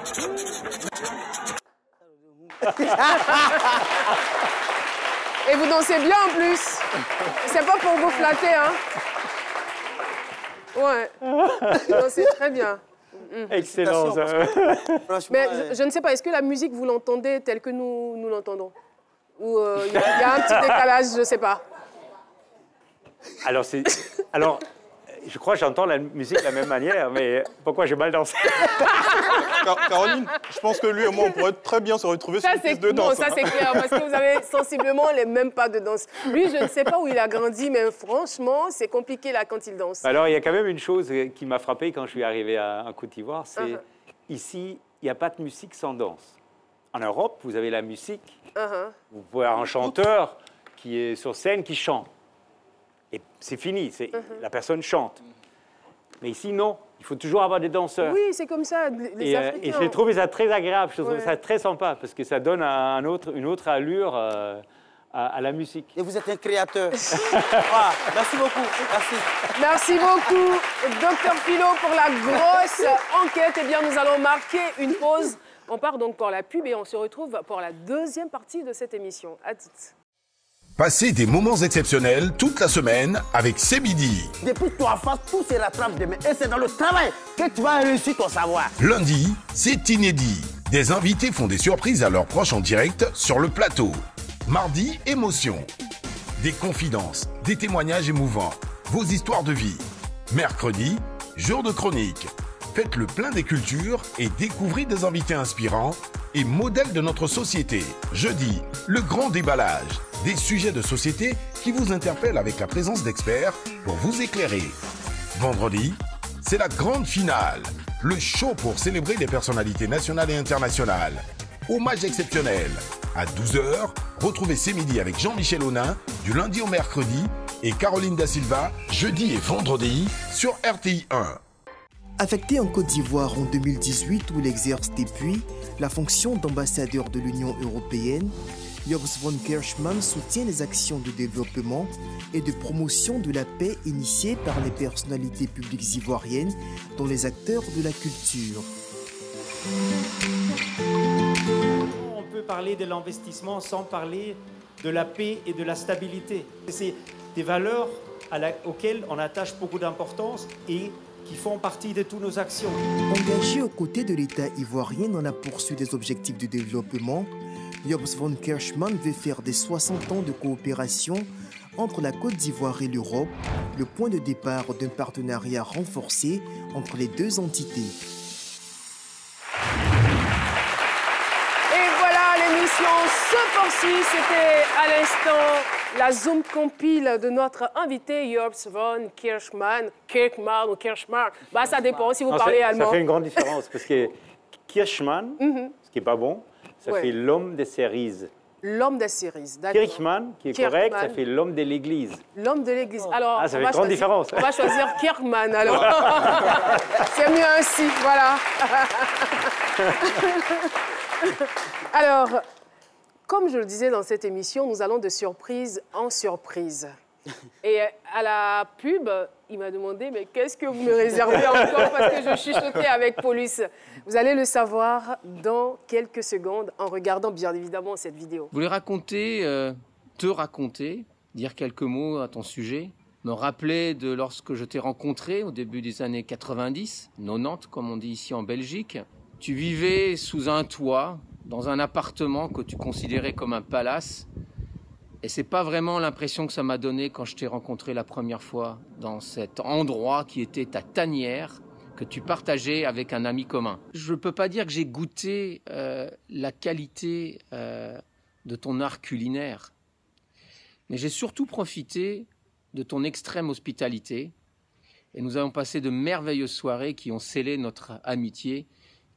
Et vous dansez bien en plus. C'est pas pour vous flatter, hein. Ouais. Vous dansez très bien. Excellent. Mais je ne sais pas, est-ce que la musique, vous l'entendez telle que nous l'entendons? Ou il y a un petit décalage, je ne sais pas. Alors, je crois que j'entends la musique de la même manière, mais pourquoi j'ai mal dansé? Caroline, je pense que lui et moi, on pourrait très bien se retrouver sur une piste de danse. Ça, c'est clair, parce que vous avez sensiblement les mêmes pas de danse. Lui, je ne sais pas où il a grandi, mais franchement, c'est compliqué là quand il danse. Alors, il y a quand même une chose qui m'a frappé quand je suis arrivé en Côte d'Ivoire, c'est ici, il n'y a pas de musique sans danse. En Europe, vous avez la musique. Vous pouvez avoir un chanteur qui est sur scène, qui chante. Et c'est fini, la personne chante. Mais ici, non. Il faut toujours avoir des danseurs. Oui, c'est comme ça, les Africains. Et j'ai trouvé ça très agréable, je trouve ça très sympa, parce que ça donne une autre allure à la musique. Et vous êtes un créateur. Merci beaucoup. Merci. Merci beaucoup, Dr Philo, pour la grosse enquête. Eh bien, nous allons marquer une pause. On part donc pour la pub et on se retrouve pour la deuxième partie de cette émission. À tout. Passez des moments exceptionnels toute la semaine avec C'est Midi. Depuis toi, face, tout se rattrape demain. Et c'est dans le travail que tu vas réussir ton savoir. Lundi, c'est inédit. Des invités font des surprises à leurs proches en direct sur le plateau. Mardi, émotion. Des confidences, des témoignages émouvants, vos histoires de vie. Mercredi, jour de chronique. Faites le plein des cultures et découvrez des invités inspirants et modèles de notre société. Jeudi, le grand déballage. Des sujets de société qui vous interpellent avec la présence d'experts pour vous éclairer. Vendredi, c'est la grande finale. Le show pour célébrer les personnalités nationales et internationales. Hommage exceptionnel. À 12h, retrouvez C'est Midi avec Jean-Michel Aunin du lundi au mercredi et Caroline Da Silva jeudi et vendredi sur RTI 1. Affecté en Côte d'Ivoire en 2018 où il exerce depuis la fonction d'ambassadeur de l'Union européenne, Job von Kerschmann soutient les actions de développement et de promotion de la paix initiées par les personnalités publiques ivoiriennes, dont les acteurs de la culture. On peut parler de l'investissement sans parler de la paix et de la stabilité. C'est des valeurs auxquelles on attache beaucoup d'importance et qui font partie de toutes nos actions. Engagé aux côtés de l'État ivoirien dans la poursuite des objectifs de développement, Job von Kerschmann veut faire des 60 ans de coopération entre la Côte d'Ivoire et l'Europe le point de départ d'un partenariat renforcé entre les deux entités. Et voilà, l'émission se poursuit. C'était à l'instant la Zoom compile de notre invité Job von Kerschmann. Kirchmann ou Kerschmann, bah, ça dépend si vous parlez allemand. Ça fait une grande différence parce que Kerschmann, ce qui n'est pas bon, ça fait l'homme des cerises. L'homme des cerises, d'accord. Kirchmann, qui est correct, ça fait l'homme de l'église. L'homme de l'église. Alors, ça fait une grande différence. On va choisir Kirchmann, alors. C'est mieux ainsi, voilà. Alors, comme je le disais dans cette émission, nous allons de surprise en surprise. Et à la pub, il m'a demandé, mais qu'est-ce que vous me réservez encore? Parce que je chuchotais avec Paulus. Vous allez le savoir dans quelques secondes en regardant bien évidemment cette vidéo. Vous voulez raconter, te raconter, dire quelques mots à ton sujet, me rappeler de lorsque je t'ai rencontré au début des années 90, 90 comme on dit ici en Belgique. Tu vivais sous un toit, dans un appartement que tu considérais comme un palace. Et c'est pas vraiment l'impression que ça m'a donné quand je t'ai rencontré la première fois dans cet endroit qui était ta tanière que tu partageais avec un ami commun. Je peux pas dire que j'ai goûté la qualité de ton art culinaire, mais j'ai surtout profité de ton extrême hospitalité et nous avons passé de merveilleuses soirées qui ont scellé notre amitié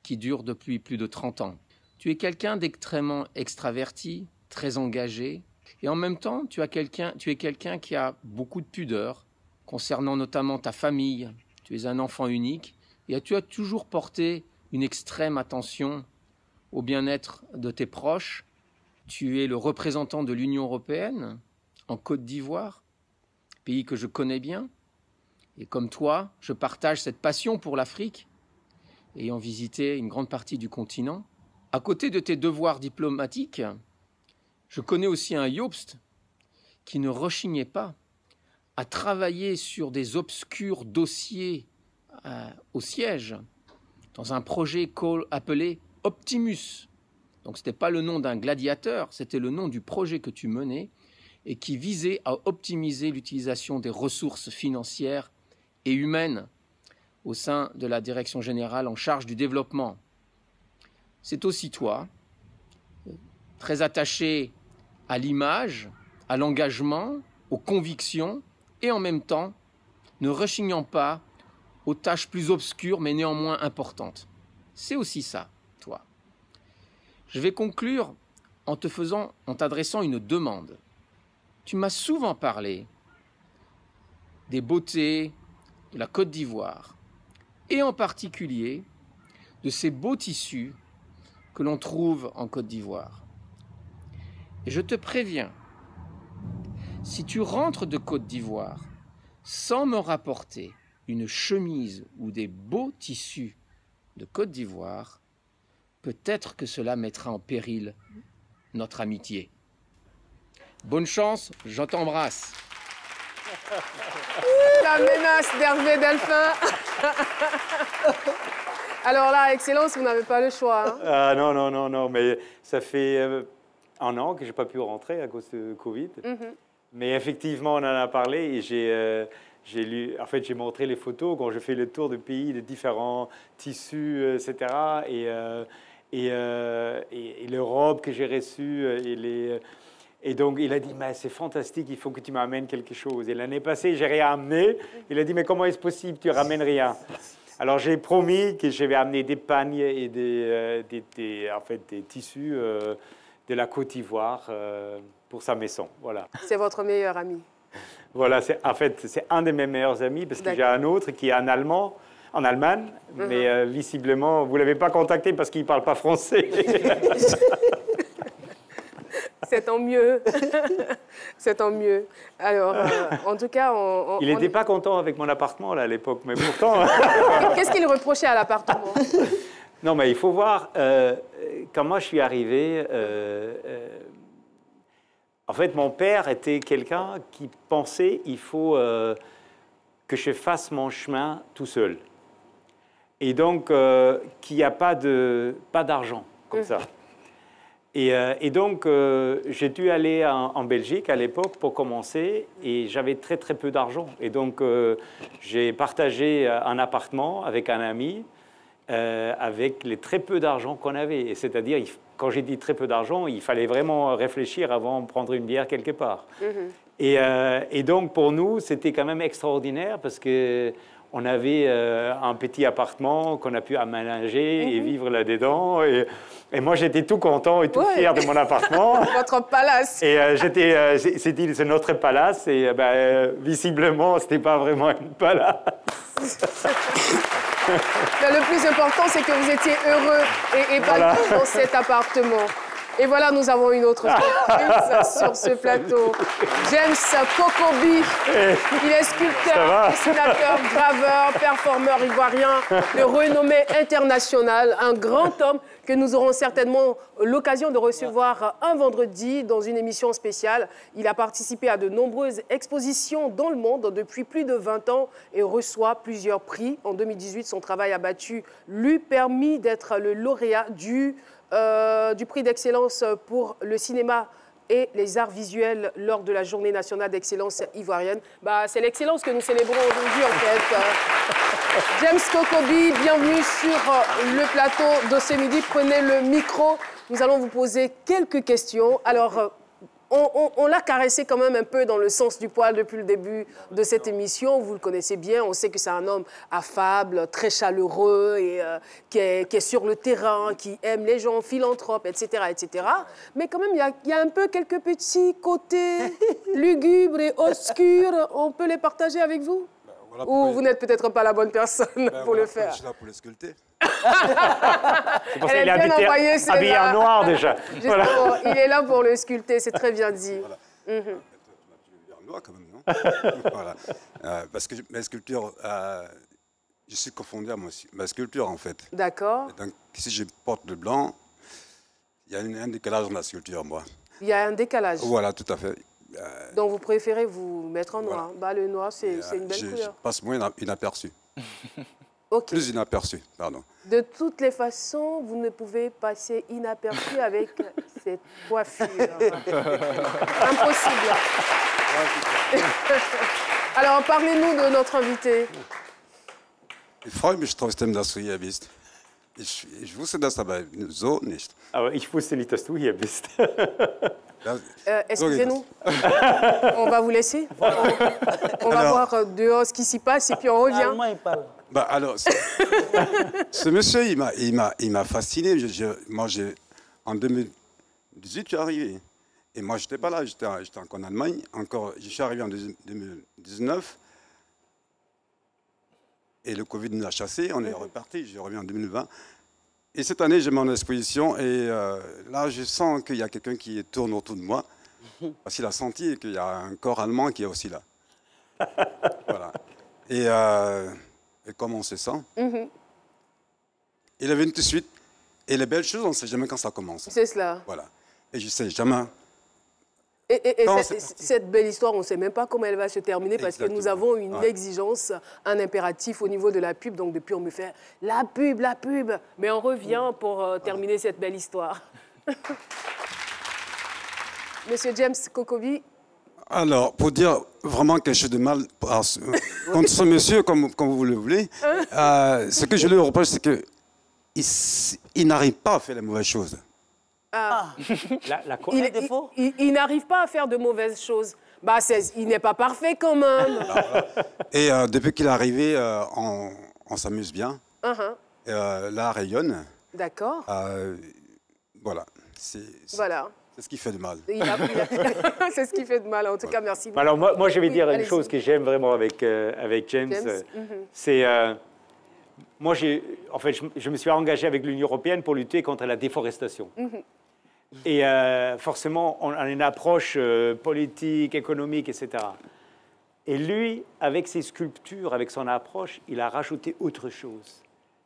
qui dure depuis plus de 30 ans. Tu es quelqu'un d'extrêmement extraverti, très engagé. Et en même temps, tu es quelqu'un qui a beaucoup de pudeur concernant notamment ta famille. Tu es un enfant unique et tu as toujours porté une extrême attention au bien-être de tes proches. Tu es le représentant de l'Union européenne en Côte d'Ivoire, pays que je connais bien. Et comme toi, je partage cette passion pour l'Afrique, ayant visité une grande partie du continent. À côté de tes devoirs diplomatiques, je connais aussi un Jobst qui ne rechignait pas à travailler sur des obscurs dossiers au siège dans un projet appelé Optimus. Donc ce n'était pas le nom d'un gladiateur, c'était le nom du projet que tu menais et qui visait à optimiser l'utilisation des ressources financières et humaines au sein de la direction générale en charge du développement. C'est aussi toi, très attaché à l'image, à l'engagement, aux convictions, et en même temps, ne rechignant pas aux tâches plus obscures mais néanmoins importantes. C'est aussi ça, toi. Je vais conclure en t'adressant une demande. Tu m'as souvent parlé des beautés de la Côte d'Ivoire, et en particulier de ces beaux tissus que l'on trouve en Côte d'Ivoire. Et je te préviens, si tu rentres de Côte d'Ivoire sans me rapporter une chemise ou des beaux tissus de Côte d'Ivoire, peut-être que cela mettra en péril notre amitié. Bonne chance, je t'embrasse. La menace d'Hervé Delphin. Alors là, Excellence, vous n'avez pas le choix. Hein? Ah non, mais ça fait un an que je n'ai pas pu rentrer à cause de Covid. Mais effectivement, on en a parlé et j'ai montré les photos quand je fais le tour du pays, de différents tissus, etc. Et l'Europe que j'ai reçue et donc, il a dit, mais c'est fantastique, il faut que tu m'amènes quelque chose. Et l'année passée, j'ai rien amené. Il a dit, mais comment est-ce possible, tu ramènes rien? Alors, j'ai promis que je vais amener des pagnes et des tissus de la Côte d'Ivoire pour sa maison. Voilà. C'est votre meilleur ami? Voilà, c'est un de mes meilleurs amis, parce que j'ai un autre qui est en Allemagne, mais visiblement, vous ne l'avez pas contacté parce qu'il ne parle pas français. C'est tant mieux. C'est tant mieux. Alors, en tout cas, il n'était pas content avec mon appartement là, à l'époque, mais pourtant... Qu'est-ce qu'il reprochait à l'appartement? Non, mais il faut voir, quand moi je suis arrivé, en fait, mon père était quelqu'un qui pensait il faut que je fasse mon chemin tout seul. Et donc, qu'il n'y a pas d'argent comme ça. Et donc, j'ai dû aller en Belgique à l'époque pour commencer et j'avais très peu d'argent. Et donc, j'ai partagé un appartement avec un ami avec les très peu d'argent qu'on avait. C'est-à-dire, quand j'ai dit très peu d'argent, il fallait vraiment réfléchir avant de prendre une bière quelque part. Et donc, pour nous, c'était quand même extraordinaire parce que on avait un petit appartement qu'on a pu aménager et vivre là-dedans. Et moi, j'étais tout content et tout fier de mon appartement. Votre palace. Et c'était c'est notre palace. Et visiblement, ce n'était pas vraiment une palace. Mais le plus important, c'est que vous étiez heureux et pas dans cet appartement. Et voilà, nous avons une autre surprise sur ce plateau. James Kokobi, il est sculpteur, dessinateur, graveur, performeur ivoirien de renommée internationale, un grand homme que nous aurons certainement l'occasion de recevoir un vendredi dans une émission spéciale. Il a participé à de nombreuses expositions dans le monde depuis plus de 20 ans et reçoit plusieurs prix. En 2018, son travail abattu lui permis d'être le lauréat du prix d'excellence pour le cinéma et les arts visuels lors de la Journée nationale d'excellence ivoirienne. C'est l'excellence que nous célébrons aujourd'hui, en fait. James Kokobi, bienvenue sur le plateau de ce midi. Prenez le micro. Nous allons vous poser quelques questions. Alors, on l'a caressé quand même un peu dans le sens du poil depuis le début de cette émission. Vous le connaissez bien. On sait que c'est un homme affable, très chaleureux et qui est sur le terrain, qui aime les gens, philanthrope, etc., etc. Mais quand même, il y a un peu quelques petits côtés lugubres et obscurs. On peut les partager avec vous? Voilà ou vous n'êtes peut-être pas la bonne personne pour le faire? Je suis là pour le sculpter. C'est pour ça qu'il est habillé en noir déjà. Voilà. Il est là pour le sculpter, c'est très bien dit. Voilà. En noir quand même, non? Voilà. Parce que ma sculpture, je suis confondu à ma sculpture en fait. D'accord. Donc si je porte le blanc, il y a un décalage dans la sculpture, moi. Il y a un décalage. Voilà, tout à fait. Donc vous préférez vous mettre en noir. Bah, le noir, c'est une belle couleur. Je passe moins inaperçu. Okay. Plus inaperçu, pardon. De toutes les façons, vous ne pouvez passer inaperçu avec cette coiffure. Impossible. Alors, parlez-nous de notre invité. Ich freue mich trotzdem, dass du hier bist. Ich wusste das aber so nicht. Aber ich wusste nicht, dass du hier bist. Excusez-nous, on va vous laisser. On va voir dehors ce qui s'y passe et puis on revient. Allemand, il parle. Bah alors, ce monsieur, il m'a fasciné. Moi, en 2018, je suis arrivé. Et moi, je n'étais pas là, j'étais encore en Allemagne. Je suis arrivé en 2019. Et le Covid nous a chassés, on est reparti, je reviens en 2020. Et cette année, j'ai mon exposition et là, je sens qu'il y a quelqu'un qui tourne autour de moi. Parce qu'il a senti qu'il y a un corps allemand qui est aussi là. Voilà. Et comment on se sent, il est venu tout de suite. Et les belles choses, on ne sait jamais quand ça commence. C'est cela. Voilà. Et je ne sais jamais. Et cette belle histoire, on ne sait même pas comment elle va se terminer parce que nous avons une exigence, un impératif au niveau de la pub. Donc depuis, on me fait la pub, la pub. Mais on revient pour terminer cette belle histoire. Monsieur James Kokobi. Alors, pour dire vraiment quelque chose de mal contre ce monsieur, comme vous le voulez, ce que je lui reproche, c'est qu'il n'arrive pas à faire les mauvaises choses. Il n'arrive pas à faire de mauvaises choses. Bah, il n'est pas parfait quand même. Et depuis qu'il est arrivé, on s'amuse bien. L'art rayonne. D'accord. Voilà. Voilà. C'est ce qui fait de mal. C'est ce qui fait de mal. En tout cas, merci beaucoup. Alors, moi, je vais dire une chose que j'aime vraiment avec James. C'est... moi, en fait, je me suis engagé avec l'Union européenne pour lutter contre la déforestation. Et forcément, on a une approche politique, économique, etc. Et lui, avec ses sculptures, avec son approche, il a rajouté autre chose.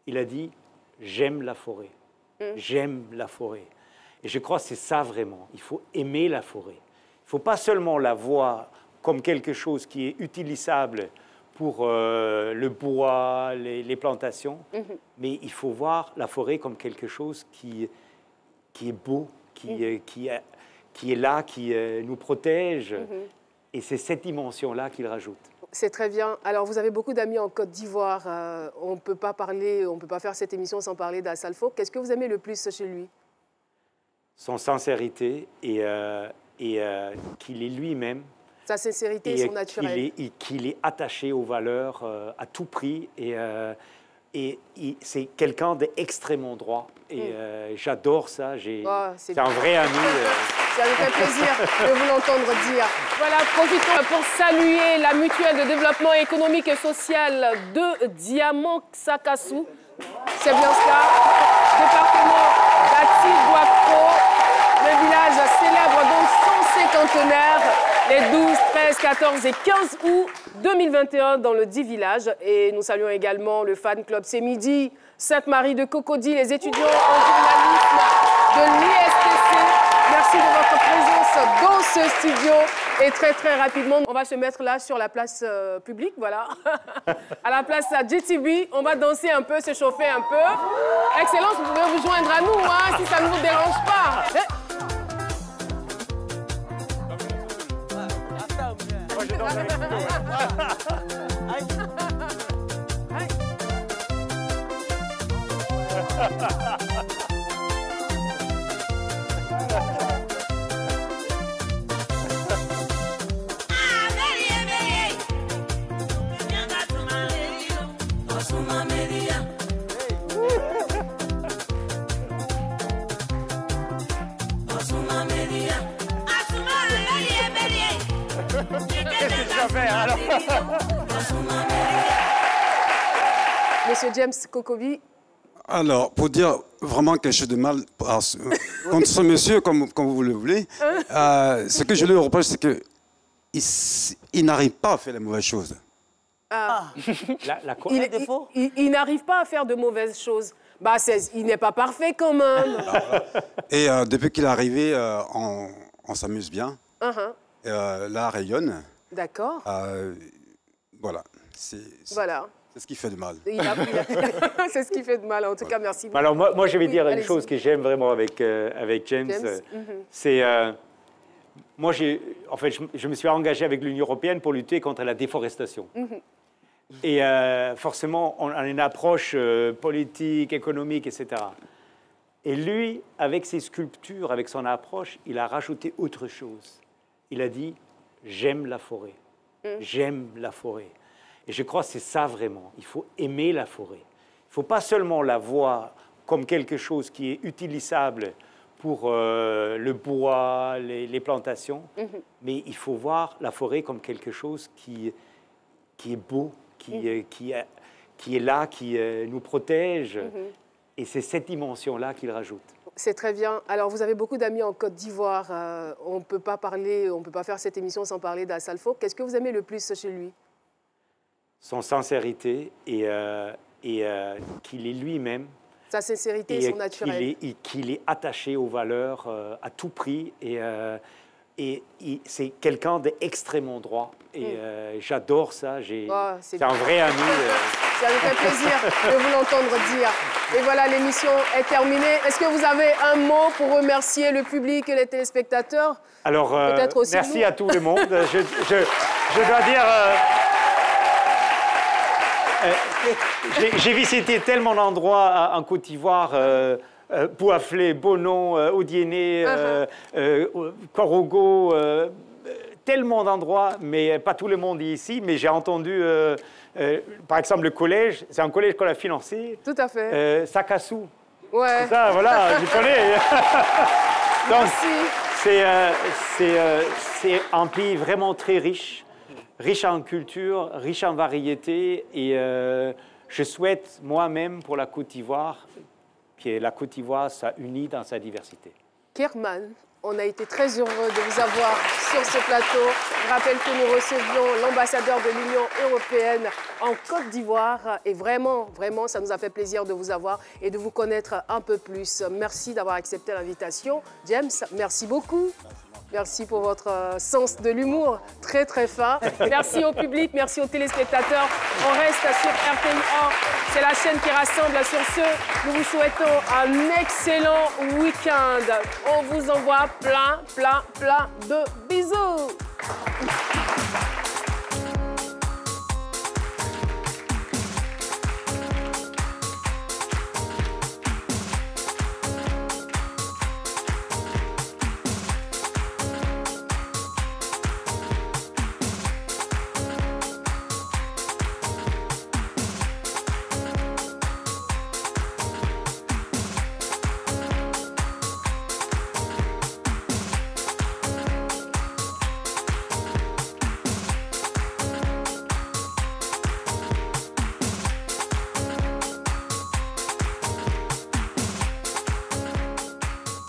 Il a dit « j'aime la forêt, j'aime la forêt ». Et je crois que c'est ça vraiment. Il faut aimer la forêt. Il ne faut pas seulement la voir comme quelque chose qui est utilisable pour le bois, les plantations, mais il faut voir la forêt comme quelque chose qui est beau, qui est là, qui nous protège. Et c'est cette dimension-là qu'il rajoute. C'est très bien. Alors, vous avez beaucoup d'amis en Côte d'Ivoire. On ne peut pas faire cette émission sans parler d'Assalfo. Qu'est-ce que vous aimez le plus chez lui? Son sincérité et qu'il est lui-même. Sa sincérité et son naturel. Qu'il est attaché aux valeurs à tout prix. Et c'est quelqu'un d'extrêmement droit. Et j'adore ça. C'est un vrai ami. Ça me fait plaisir de vous l'entendre dire. Voilà, profitons pour saluer la mutuelle de développement économique et social de Diamant-Sakassou. C'est bien cela. Département d'Ati-Guapo. Le village célèbre donc son cinquantenaire les 12, 13, 14 et 15 août 2021 dans le 10 villages. Et nous saluons également le fan club C'est Midi, Sainte-Marie de Cocody, les étudiants en journalisme de l'ISTC. Merci de votre présence dans ce studio. Et très rapidement, on va se mettre là sur la place publique, voilà. À la place GTB, on va danser un peu, se chauffer un peu. Excellence, vous pouvez vous joindre à nous, hein, si ça ne vous dérange pas. Moi, je danse avec Qu'est-ce que tu vas faire alors? Monsieur James Kokobi. Alors, pour dire vraiment quelque chose de mal contre ce monsieur, comme vous le voulez, ce que je lui reproche, c'est qu'il n'arrive pas à faire les mauvaises choses. Il n'arrive pas à faire de mauvaises choses. Bah, il n'est pas parfait quand même. Et depuis qu'il est arrivé, on s'amuse bien. L'art rayonne. D'accord. Voilà. Voilà. C'est ce qui fait de mal. C'est ce qui fait de mal. En tout cas, merci beaucoup. Alors, moi je vais dire une chose que j'aime vraiment avec James. C'est... moi, en fait, je me suis engagé avec l'Union européenne pour lutter contre la déforestation. Et forcément, on a une approche politique, économique, etc. Et lui, avec ses sculptures, avec son approche, il a rajouté autre chose. Il a dit « j'aime la forêt ». J'aime la forêt. Et je crois que c'est ça vraiment. Il faut aimer la forêt. Il ne faut pas seulement la voir comme quelque chose qui est utilisable pour le bois, les plantations, mais il faut voir la forêt comme quelque chose qui est beau, qui est là, qui nous protège. Et c'est cette dimension-là qu'il rajoute. C'est très bien. Alors, vous avez beaucoup d'amis en Côte d'Ivoire. On ne peut pas faire cette émission sans parler d'Assalfo. Qu'est-ce que vous aimez le plus chez lui? Son sincérité et qu'il est lui-même. Sa sincérité et son naturel. Qu'il est attaché aux valeurs à tout prix. Et c'est quelqu'un d'extrêmement droit. Et j'adore ça. C'est un vrai ami. Ça me fait plaisir de vous l'entendre dire. Et voilà, l'émission est terminée. Est-ce que vous avez un mot pour remercier le public et les téléspectateurs? Alors, merci à tout le monde. Je dois dire... j'ai visité tellement d'endroits en Côte d'Ivoire, Bouaflé, Bonon, Odiéné, Korogo, tellement d'endroits, mais pas tout le monde est ici. Mais j'ai entendu, par exemple, le collège, c'est un collège qu'on a financé. Tout à fait. Sakassou. Ouais. Ça, voilà, je connais. Donc, c'est un pays vraiment très riche. Riche en culture, riche en variété, et je souhaite moi-même pour la Côte d'Ivoire que la Côte d'Ivoire soit unie dans sa diversité. Kerman, on a été très heureux de vous avoir sur ce plateau. Je rappelle que nous recevions l'ambassadeur de l'Union européenne en Côte d'Ivoire, et vraiment, vraiment, ça nous a fait plaisir de vous avoir et de vous connaître un peu plus. Merci d'avoir accepté l'invitation. James, merci beaucoup. Merci pour votre sens de l'humour très très fin. Merci au public, merci aux téléspectateurs. On reste sur RTI1, c'est la chaîne qui rassemble. Sur ce, nous vous souhaitons un excellent week-end. On vous envoie plein de bisous.